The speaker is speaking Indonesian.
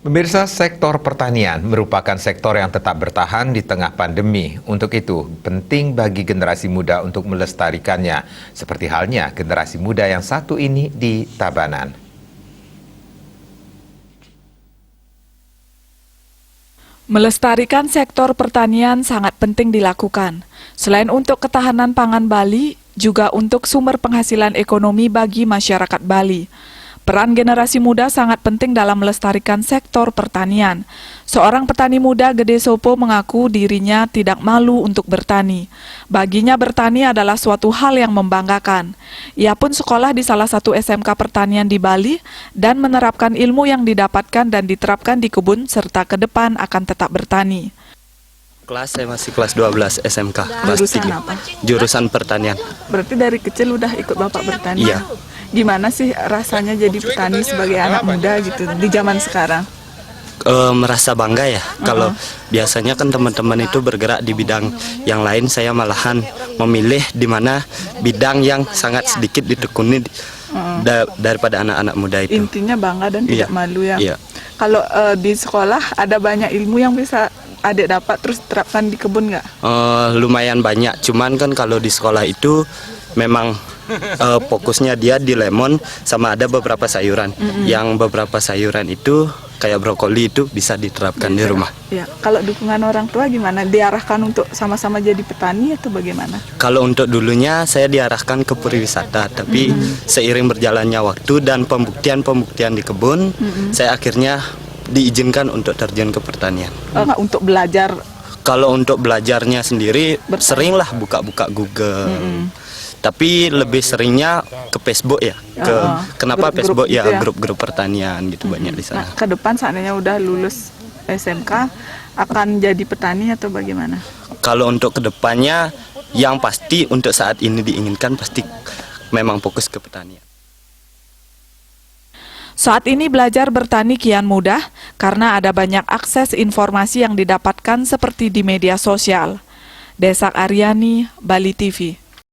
Pemirsa, sektor pertanian merupakan sektor yang tetap bertahan di tengah pandemi. Untuk itu, penting bagi generasi muda untuk melestarikannya, seperti halnya generasi muda yang satu ini di Tabanan. Melestarikan sektor pertanian sangat penting dilakukan. Selain untuk ketahanan pangan Bali, juga untuk sumber penghasilan ekonomi bagi masyarakat Bali. Peran generasi muda sangat penting dalam melestarikan sektor pertanian. Seorang petani muda Gede Sopo mengaku dirinya tidak malu untuk bertani. Baginya bertani adalah suatu hal yang membanggakan. Ia pun sekolah di salah satu SMK pertanian di Bali dan menerapkan ilmu yang didapatkan dan diterapkan di kebun serta ke depan akan tetap bertani. Saya masih kelas 12 SMK. Jurusan apa? Jurusan pertanian. Berarti dari kecil udah ikut Bapak bertani? Iya. Gimana sih rasanya jadi petani sebagai anak muda gitu di zaman sekarang? Merasa bangga ya. Kalau biasanya kan teman-teman itu bergerak di bidang yang lain, saya malahan memilih di mana bidang yang sangat sedikit ditekuni daripada anak-anak muda itu. Intinya bangga dan tidak malu ya. Iya. Kalau di sekolah ada banyak ilmu yang bisa adik dapat terus terapkan di kebun nggak? Lumayan banyak. Cuman kan kalau di sekolah itu memang fokusnya dia di lemon sama ada beberapa sayuran. Yang beberapa sayuran itu kayak brokoli itu bisa diterapkan di rumah. Ya, kalau dukungan orang tua gimana? Diarahkan untuk sama-sama jadi petani atau bagaimana? Kalau untuk dulunya saya diarahkan ke pariwisata, tapi seiring berjalannya waktu dan pembuktian di kebun, saya akhirnya diizinkan untuk terjun ke pertanian. Untuk belajar? Kalau untuk belajarnya sendiri, seringlah buka-buka Google. Tapi lebih seringnya ke Facebook ya. Kenapa Facebook ya, grup-grup pertanian gitu banyak di sana. Nah, ke depan seandainya udah lulus SMK akan jadi petani atau bagaimana? Kalau untuk kedepannya yang pasti untuk saat ini diinginkan pasti memang fokus ke pertanian. Saat ini belajar bertani kian mudah karena ada banyak akses informasi yang didapatkan seperti di media sosial. Desak Aryani, Bali TV.